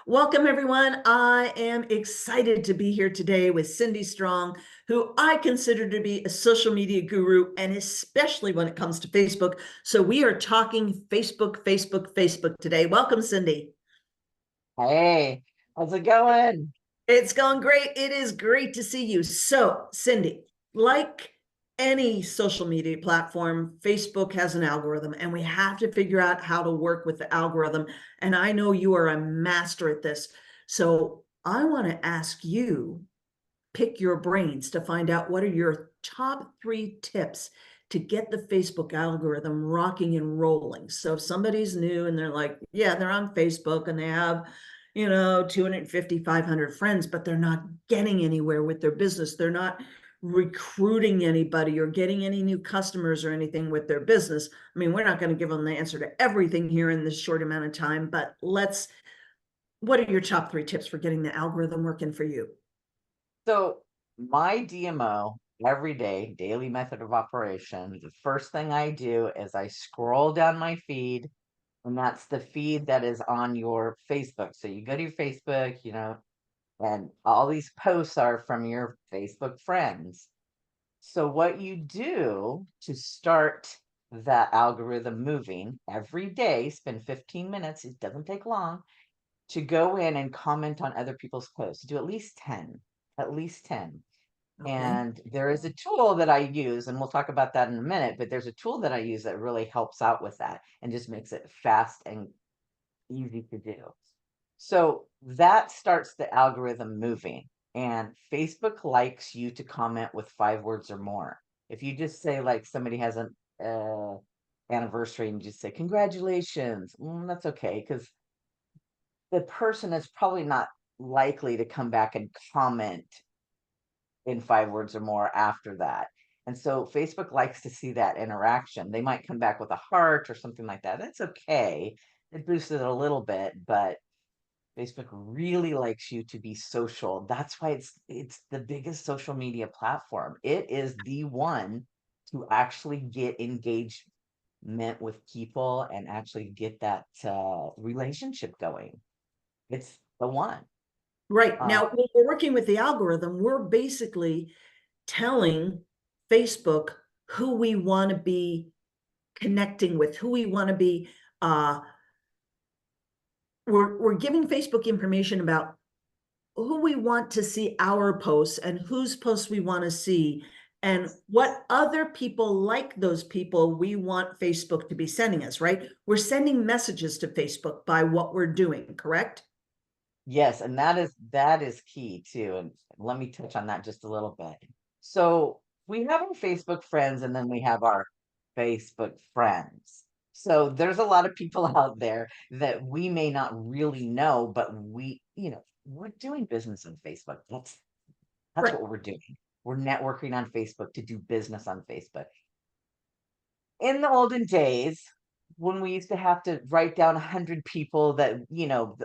Welcome, everyone. I am excited to be here today with Cindy Strong, who I consider to be a social media guru, and especially when it comes to Facebook. So we are talking Facebook, Facebook, Facebook today. Welcome, Cindy. Hey, how's it going? It's going great. It is great to see you. So, Cindy, like any social media platform, Facebook has an algorithm, and we have to figure out how to work with the algorithm. And I know you are a master at this. So, I want to ask you, pick your brains to find out what are your top 3 tips to get the Facebook algorithm rocking and rolling. So if somebody's new and they're like, yeah, they're on Facebook and they have, 250, 500 friends, but they're not getting anywhere with their business. They're not recruiting anybody or getting any new customers or anything with their business. I mean, we're not going to give them the answer to everything here in this short amount of time, but what are your top 3 tips for getting the algorithm working for you? So, my DMO every day, daily method of operation, the first thing I do is I scroll down my feed, and that's the feed that is on your Facebook. So, you go to your Facebook, and all these posts are from your Facebook friends. So, what you do to start that algorithm moving every day, spend 15 minutes, it doesn't take long to go in and comment on other people's posts. Do at least 10, at least 10. Okay. And there is a tool that I use, and we'll talk about that in a minute, but there's a tool that I use that really helps out with that and just makes it fast and easy to do. So that starts the algorithm moving. And Facebook likes you to comment with 5 words or more. If you just say, like, somebody has an anniversary and you just say, congratulations, that's okay, because the person is probably not likely to come back and comment in 5 words or more after that. And so Facebook likes to see that interaction. They might come back with a heart or something like that. That's okay. It boosts it a little bit, but Facebook really likes you to be social. That's why it's the biggest social media platform. It is the one to actually get engagement with people and actually get that relationship going. It's the one. Right. Uh, Now, when we're working with the algorithm, we're basically telling Facebook who we want to be connecting with, who we want to be. We're giving Facebook information about who we want to see our posts and whose posts we want to see and what other people like those people we want Facebook to be sending us, right? We're sending messages to Facebook by what we're doing, correct? yes, and that is key too. And let me touch on that just a little bit. So we have our Facebook friends, and then we have our Facebook friends. So there's a lot of people out there that we may not really know, but we're doing business on Facebook. That's Right. what we're doing. We're networking on Facebook to do business on Facebook. In the olden days, when we used to have to write down 100 people that,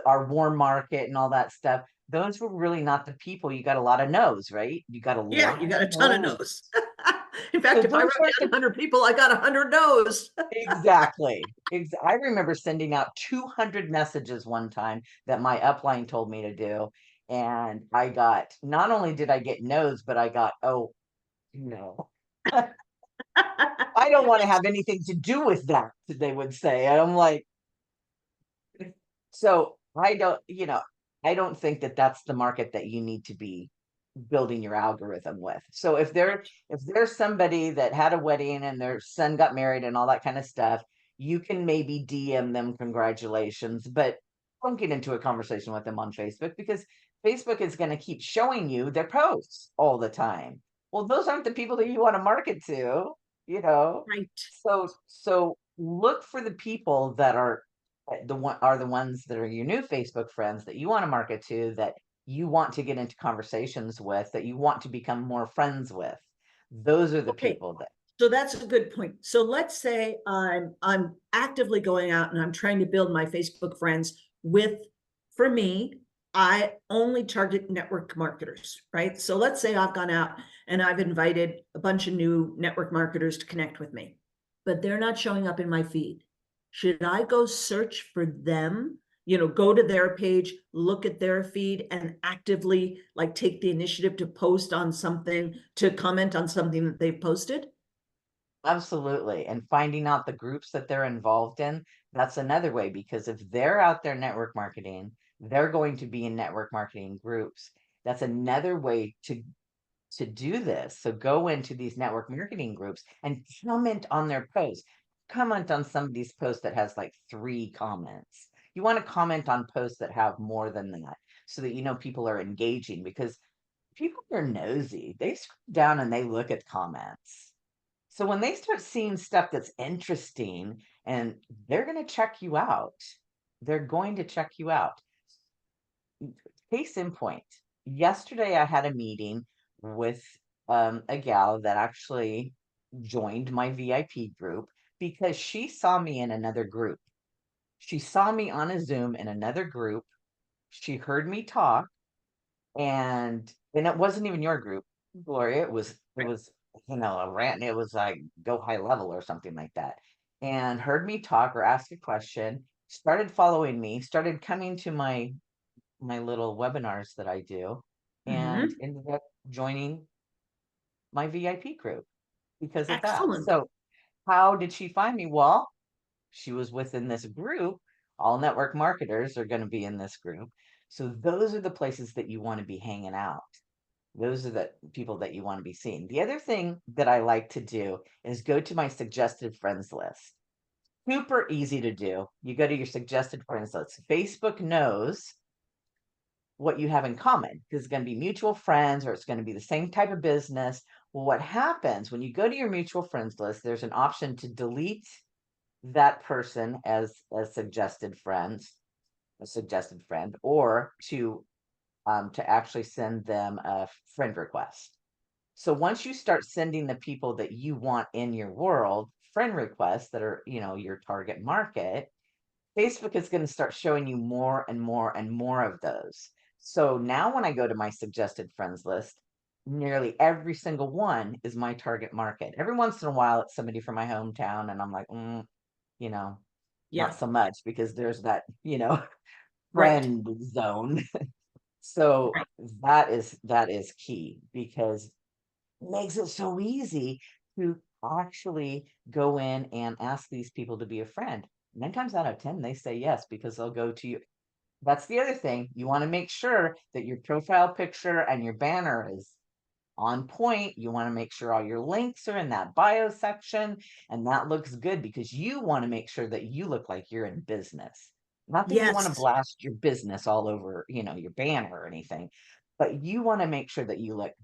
our warm market and all that stuff, those were really not the people. You got a lot of no's, right? You got a Yeah, lot you of got a ton of no's. no's. In So fact, if I those wrote weren't down the 100 people, I got 100 no's. exactly. I remember sending out 200 messages one time that my upline told me to do. And I got, not only did I get no's, but I got, oh, no. I don't want to have anything to do with that, they would say. And I'm like, so I don't think that that's the market that you need to be building your algorithm with. So if there's somebody that had a wedding and their son got married and all that kind of stuff, you can maybe DM them congratulations, but don't get into a conversation with them on Facebook because Facebook is going to keep showing you their posts all the time. Well, those aren't the people that you want to market to, you know. Right. So look for the people that are the ones that are your new Facebook friends that you want to market to, that you want to get into conversations with, that you want to become more friends with. Those are the Okay. people that So that's a good point. So let's say I'm actively going out and I'm trying to build my Facebook friends with, for me, I only target network marketers, right? So let's say I've gone out and I've invited a bunch of new network marketers to connect with me, but they're not showing up in my feed. Should I go search for them go to their page, look at their feed, and actively like take the initiative to post on something, to comment on something that they've posted? Absolutely. And finding out the groups that they're involved in, that's another way, because if they're out there network marketing, they're going to be in network marketing groups. That's another way to do this. So go into these network marketing groups and comment on their posts. Comment on somebody's post that has like 3 comments. You want to comment on posts that have more than that, so that people are engaging, because people are nosy. They scroll down and they look at comments. So when they start seeing stuff that's interesting, and they're going to check you out. They're going to check you out. Case in point, yesterday I had a meeting with a gal that actually joined my VIP group because she saw me in another group. She saw me on a Zoom in another group. She heard me talk, and it wasn't even your group, Gloria. It was a rant. It was like go high level or something like that. And heard me talk or ask a question, started following me, started coming to my little webinars that I do, and Mhm. ended up joining my VIP group because of that. Excellent. So, how did she find me? Well, she was within this group. All network marketers are going to be in this group. So, those are the places that you want to be hanging out. Those are the people that you want to be seeing. The other thing that I like to do is go to my suggested friends list. Super easy to do. You go to your suggested friends list. Facebook knows what you have in common, because it's going to be mutual friends, or it's going to be the same type of business. Well, what happens when you go to your mutual friends list, there's an option to delete that person as a suggested friend, or to actually send them a friend request. So once you start sending the people that you want in your world friend requests that are, your target market, Facebook is going to start showing you more and more and more of those. So now when I go to my suggested friends list, nearly every single one is my target market. Every once in a while, it's somebody from my hometown, and I'm like, you know, not Yeah. so much, because there's that, Right. friend zone. So Right. that is key, because it makes it so easy to actually go in and ask these people to be a friend. 9 times out of 10, they say yes, because they'll go to you. That's the other thing. You want to make sure that your profile picture and your banner is on point. You want to make sure all your links are in that bio section, and that looks good, because you want to make sure that you look like you're in business. Not that you want to Yes. blast your business all over, your banner or anything, but you want to make sure that you look,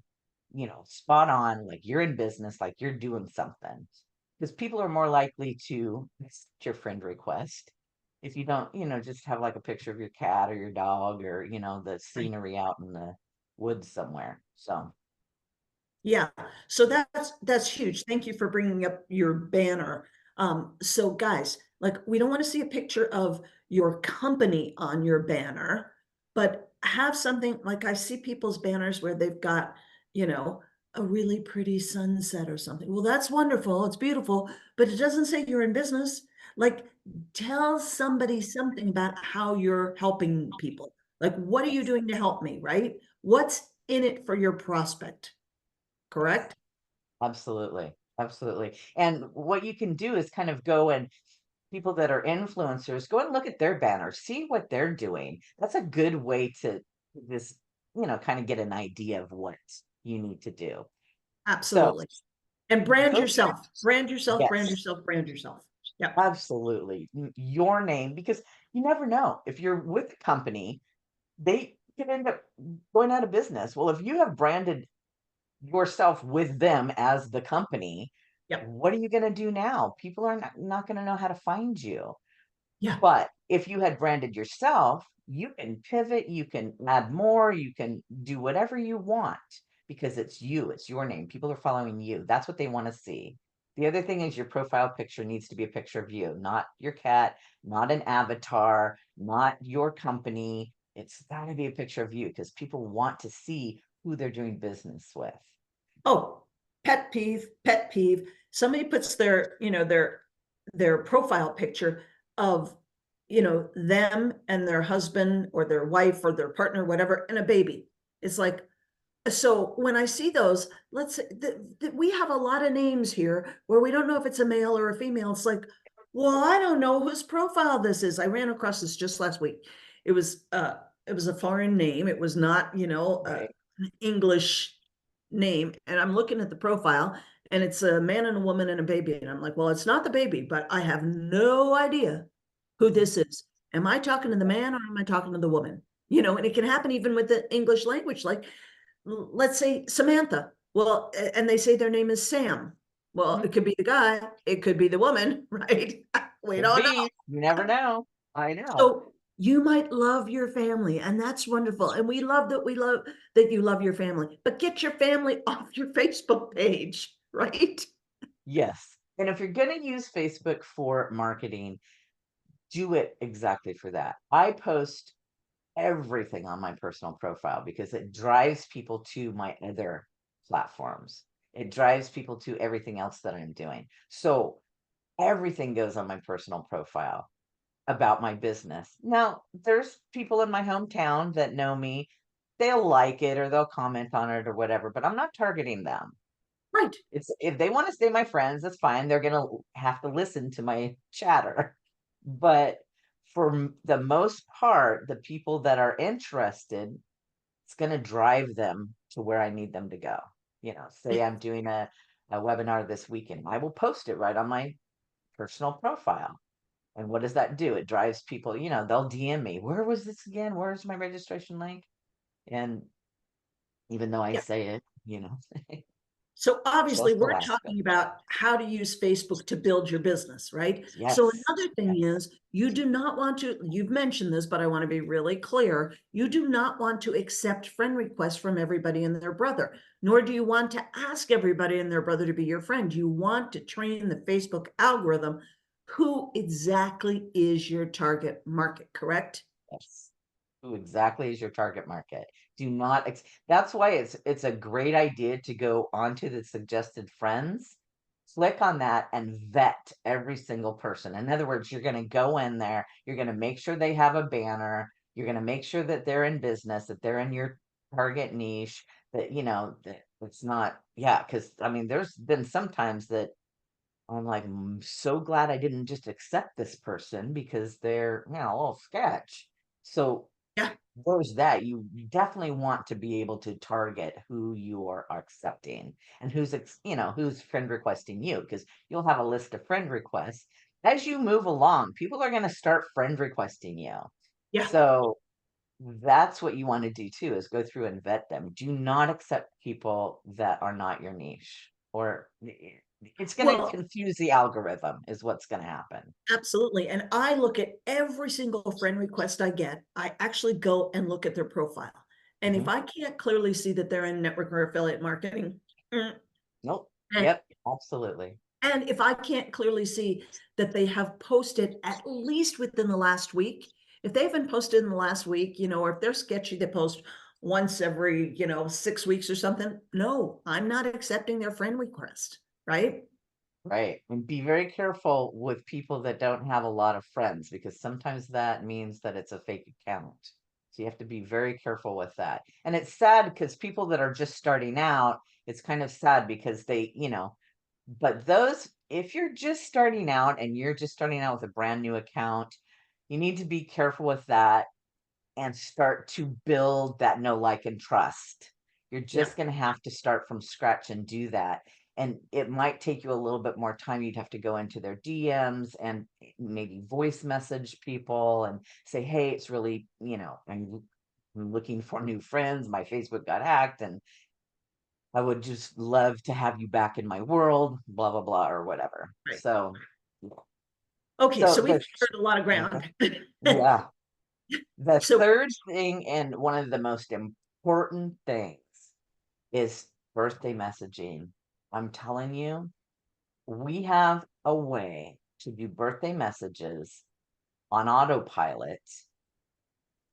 spot on, like you're in business, like you're doing something. Because people are more likely to accept your friend request if you don't, just have like a picture of your cat or your dog, or, the Right. scenery out in the woods somewhere. So, Yeah, so that's huge. Thank you for bringing up your banner. So guys, like we don't want to see a picture of your company on your banner, but have something like I see people's banners where they've got, you know, a really pretty sunset or something. Well, that's wonderful. It's beautiful, but it doesn't say you're in business. Like tell somebody something about how you're helping people. Like, what are you yes, doing to help me, right? What's in it for your prospect? yes. Correct? Absolutely. Absolutely. And what you can do is kind of go and people that are influencers, go and look at their banners, see what they're doing. That's a good way to just, kind of get an idea of what you need to do. So Absolutely. And brand those are, yourself, brand yourself, brand yes, yourself, brand yourself. Yeah. absolutely. Your name, because you never know if you're with a company, they could end up going out of business. Well, if you have branded yourself with them as the company, Yeah. what are you going to do now? People are not going to know how to find you. Yeah. But if you had branded yourself, you can pivot, you can add more, you can do whatever you want, because it's you, it's your name. People are following you. That's what they want to see. The other thing is your profile picture needs to be a picture of you, not your cat, not an avatar, not your company. It's got to be a picture of you, because people want to see who they're doing business with. Oh, pet peeve, pet peeve. Somebody puts their profile picture of, them and their husband or their wife or their partner, whatever, and a baby. It's like, so when I see those, let's say that we have a lot of names here where we don't know if it's a male or a female. It's like, well, I don't know whose profile this is. I ran across this just last week. It was a foreign name. It was not, Right. an English name. And I'm looking at the profile and it's a man and a woman and a baby. And I'm like, well, it's not the baby, but I have no idea who Mhm. this is. Am I talking to the man or am I talking to the woman? And it can happen even with the English language. Like, let's say Samantha. Well, and they say their name is Sam. Well, Mhm. it could be the guy, it could be the woman, right? We Could don't be. know. You never know. I know. So you might love your family, and that's wonderful. And we love that you love your family, but get your family off your Facebook page, right? Yes. And if you're going to use Facebook for marketing, do it exactly for that. I post everything on my personal profile because it drives people to my other platforms. It drives people to everything else that I'm doing. So everything goes on my personal profile about my business. Now, there's people in my hometown that know me. They'll like it or they'll comment on it or whatever, but I'm not targeting them. Right. It's if they want to stay my friends, that's fine. They're gonna have to listen to my chatter. But for the most part, the people that are interested, it's gonna drive them to where I need them to go. Say I'm doing a webinar this weekend. I will post it right on my personal profile. And what does that do? It drives people, they'll DM me. Where was this again? Where's my registration link? And even though I Yeah. say it, So she'll obviously we're still ask it. talking about how to use Facebook to build your business, right? So Yes. another thing Yes. is you do not want to, you've mentioned this, but I want to be really clear. You do not want to accept friend requests from everybody and their brother, nor do you want to ask everybody and their brother to be your friend. You want to train the Facebook algorithm who exactly is your target market, correct? Yes. Who exactly is your target market? Do not that's why it's a great idea to go onto the suggested friends, click on that and vet every single person. In other words, you're going to go in there, you're going to make sure they have a banner, you're going to make sure that they're in business, that they're in your target niche, that that it's not, yeah, because I mean there's been some times that I'm like, so glad I didn't just accept this person because they're, a little sketch. So Yeah. there's that. You definitely want to be able to target who you are accepting and who's friend requesting you, because you'll have a list of friend requests. As you move along, people are going to start friend requesting you. Yeah. So that's what you want to do too, is go through and vet them. Do not accept people that are not your niche, or it's going to Well, confuse the algorithm, is what's going to happen. absolutely. And I look at every single friend request I get. I actually go and look at their profile. And if Hmm. I can't clearly see that they're in network or affiliate marketing, mm, Nope. and, Yep. Absolutely. and if I can't clearly see that they have posted at least within the last week, if they haven't posted in the last week, or if they're sketchy, they post once every, 6 weeks or something. No, I'm not accepting their friend request, right? Right. And be very careful with people that don't have a lot of friends, because sometimes that means that it's a fake account. So you have to be very careful with that. And it's sad because people that are just starting out, it's kind of sad because but if you're just starting out and you're just starting out with a brand new account, you need to be careful with that and start to build that know, like, and trust. You're Yeah, just going to have to start from scratch and do that. And it might take you a little bit more time. You'd have to go into their DMs and maybe voice message people and say, hey, it's really, I'm looking for new friends. My Facebook got hacked and I would just love to have you back in my world, blah, blah, blah, or whatever. right. So, yeah. Okay, So so we've covered a lot of okay. ground. Yeah. The So third thing, and one of the most important things, is birthday messaging. I'm telling you, we have a way to do birthday messages on autopilot,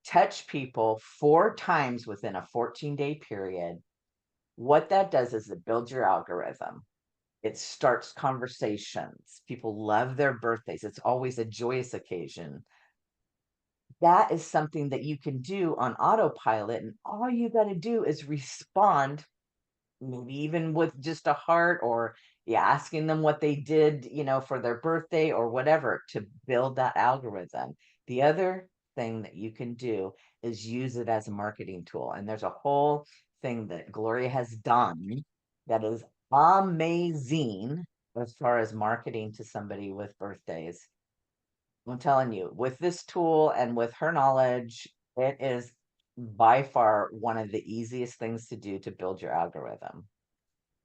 touch people 4 times within a 14-day period. What that does is it builds your algorithm. It starts conversations. People love their birthdays. It's always a joyous occasion. that is something that you can do on autopilot. And all you got to do is respond, maybe even with just a heart, or yeah, asking them what they did, for their birthday or whatever, to build that algorithm. The other thing that you can do is use it as a marketing tool. And there's a whole thing that Gloria has done that is amazing as far as marketing to somebody with birthdays. I'm telling you, with this tool and with her knowledge, it is by far one of the easiest things to do to build your algorithm.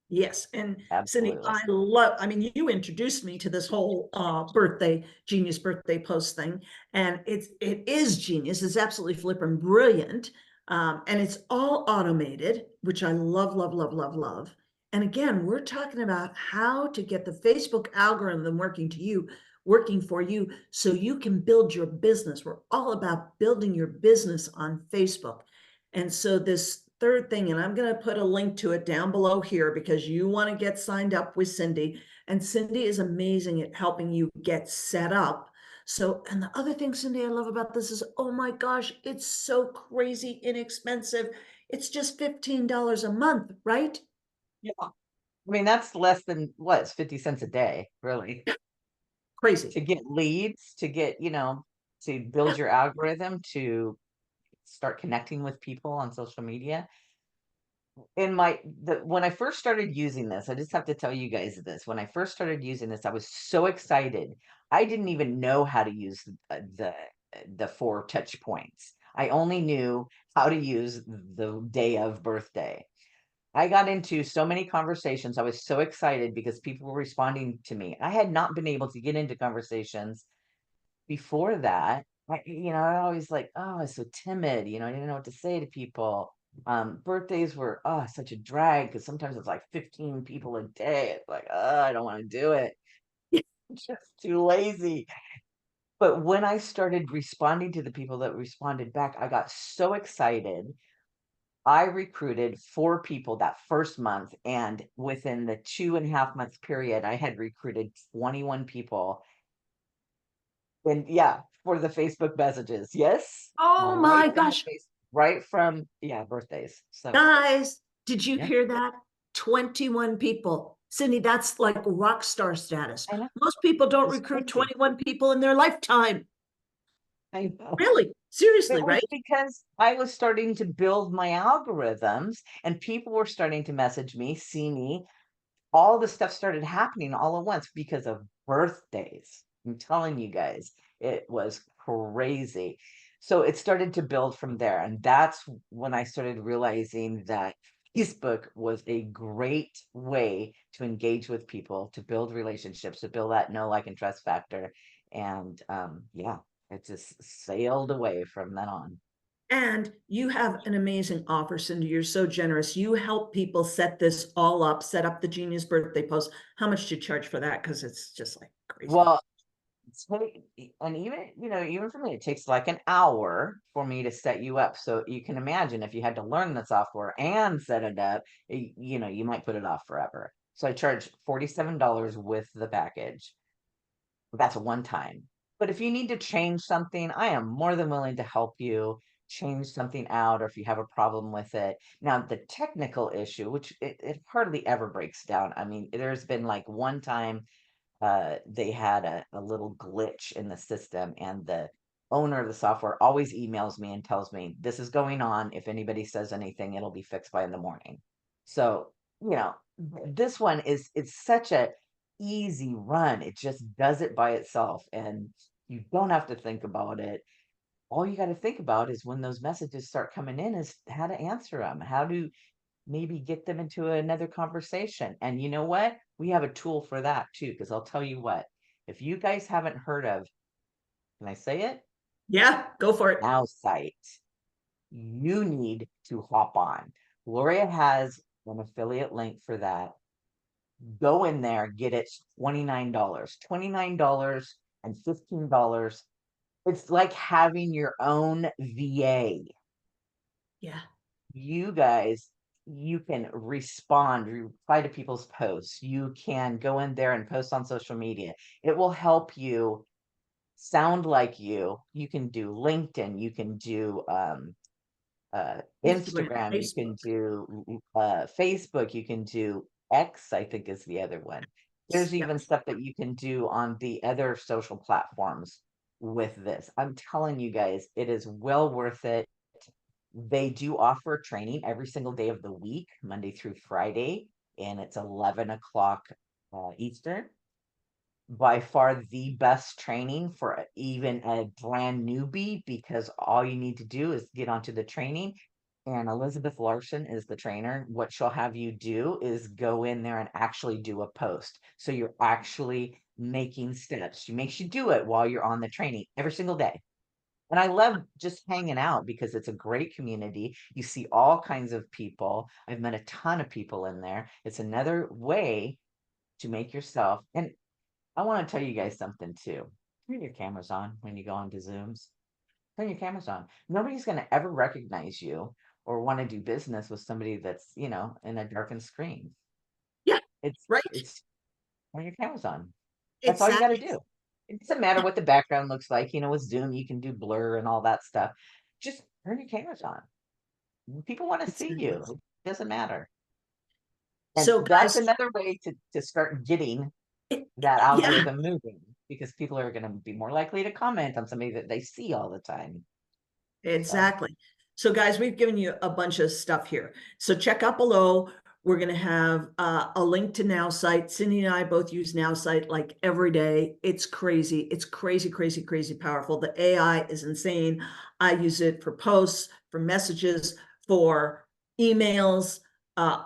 Yes. And Cindy, Absolutely. I mean, you introduced me to this whole genius birthday post thing. And it is genius. It's absolutely flippin' brilliant. And it's all automated, which I love, love, love, love, love. And again, we're talking about how to get the Facebook algorithm working for you so you can build your business. We're all about building your business on Facebook. And so this third thing, and I'm going to put a link to it down below here because you want to get signed up with Cindy. And Cindy is amazing at helping you get set up. So, and the other thing, Cindy, I love about this is, oh my gosh, it's so crazy inexpensive. It's just $15 a month, right? Yeah. I mean, that's less than what? It's 50 cents a day, really, Crazy. to get leads, to get, to build your algorithm, to start connecting with people on social media. When I first started using this, I just have to tell you guys this. When I first started using this, I was so excited. I didn't even know how to use the 4 touch points. I only knew how to use the day of birthday. I got into so many conversations. I was so excited because people were responding to me. I had not been able to get into conversations before that. I always like, oh, I was so timid. I didn't know what to say to people. Birthdays were such a drag because sometimes it's like 15 people a day. It's like, oh, I don't want to do it. Just too lazy. But when I started responding to the people that responded back, I got so excited. I recruited 4 people that first month, and within the 2.5 months period, I had recruited 21 people. And yeah, for the Facebook messages. Yes. Oh Right my from the gosh, face, right from, yeah, birthdays. So, guys, did you yeah, hear that? 21 people. Cindy, that's like rock star status. I know. Most people don't It's recruit crazy. 21 people in their lifetime. I know. Really? It Seriously, was right? because I was starting to build my algorithms, and people were starting to message me, see me. All the stuff started happening all at once because of birthdays. I'm telling you guys, it was crazy. So it started to build from there. And that's when I started realizing that Facebook was a great way to engage with people, to build relationships, to build that know, like, and trust factor. And yeah, it just sailed away from then on. And you have an amazing offer, Cindy. You're so generous. You help people set this all up, set up the Genius birthday post. How much do you charge for that? Because it's just like crazy. Well, and even, even for me, it takes like an hour for me to set you up. So you can imagine if you had to learn the software and set it up, you might put it off forever. So I charge $47 with the package. That's a one time. But if you need to change something, I am more than willing to help you change something out, or if you have a problem with it. Now, the technical issue, which it hardly ever breaks down. I mean, there's been like one time they had a little glitch in the system, and the owner of the software always emails me and tells me this is going on. If anybody says anything, it'll be fixed by in the morning. So, this one is, it's such a easy run. It just does it by itself, and you don't have to think about it. All you got to think about is when those messages start coming in is how to answer them, how to maybe get them into another conversation. And you know what? We have a tool for that too, because I'll tell you what, if you guys haven't heard of, can I say it? Yeah, go for it. Now site, you need to hop on. Gloria has an affiliate link for that. Go in there, get it $29. $29 and $15. It's like having your own VA. Yeah. You guys, you can reply to people's posts. You can go in there and post on social media. It will help you sound like you can do LinkedIn, you can do Instagram, Instagram, you can Facebook. do Facebook, you can do X, I think is the other one. There's Yep. even stuff that you can do on the other social platforms with this. I'm telling you guys, it is well worth it. They do offer training every single day of the week, Monday through Friday, and it's 11 o'clock Eastern. By far the best training for even a brand newbie, because all you need to do is get onto the training. And Elizabeth Larson is the trainer. What she'll have you do is go in there and actually do a post. So you're actually making steps. She makes you do it while you're on the training every single day. And I love just hanging out because it's a great community. You see all kinds of people. I've met a ton of people in there. It's another way to make yourself, and I want to tell you guys something too. Turn your cameras on when you go onto Zooms. Turn your cameras on. Nobody's going to ever recognize you or want to do business with somebody that's, in a darkened screen. Yeah. It's Right. it's turn your cameras on. That's all you got to Exactly. do. It doesn't matter what the background looks like. With Zoom, you can do blur and all that stuff. Just turn your cameras on. People want to see Exactly. you. It doesn't matter. And So that's guys, another way to start getting that yeah, algorithm moving, because people are going to be more likely to comment on somebody that they see all the time. So exactly. So guys, we've given you a bunch of stuff here. So check out below. We're going to have a link to Now Site. Cindy and I both use Now Site like every day. It's crazy. It's crazy, crazy, crazy powerful. The AI is insane. I use it for posts, for messages, for emails, uh,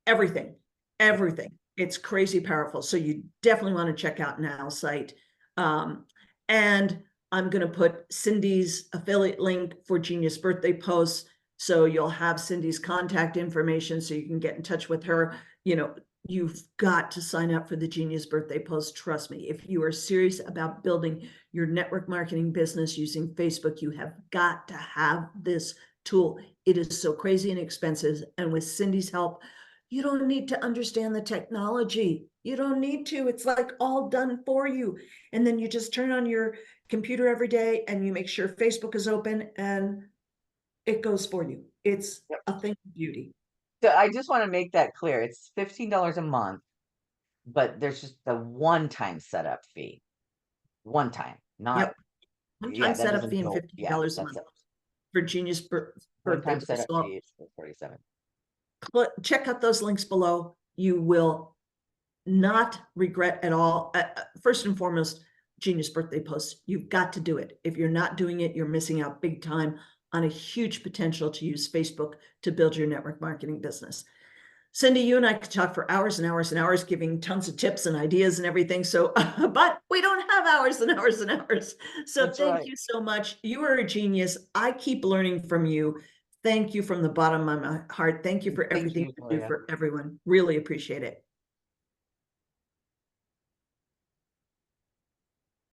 everything, everything. It's crazy powerful. So you definitely want to check out Now Site. And I'm going to put Cindy's affiliate link for Genius Birthday Posts. So you'll have Cindy's contact information so you can get in touch with her. You've got to sign up for the Genius Birthday Post. Trust me, if you are serious about building your network marketing business using Facebook, you have got to have this tool. It is so crazy inexpensive. And with Cindy's help, you don't need to understand the technology. You don't need to. It's like all done for you. And then you just turn on your computer every day and you make sure Facebook is open and it goes for you. It's yep. a thing of beauty. So I just want to make that clear. It's $15 a month, but there's just the one-time setup fee. One time, not Yep. One-time yeah, that setup doesn't fee and go. Yeah, $15 a that's month it. for Genius Birthday One-time Post. setup So fee is 47. check out those links below. You will not regret at all. First and foremost, Genius Birthday Post. You've got to do it. If you're not doing it, you're missing out big time on a huge potential to use Facebook to build your network marketing business. Cindy, you and I could talk for hours and hours and hours, giving tons of tips and ideas and everything. So, but we don't have hours and hours and hours. So That's thank right. you so much. You are a genius. I keep learning from you. Thank you from the bottom of my heart. Thank you for Thank everything you, you do Gloria. for everyone. Really appreciate it.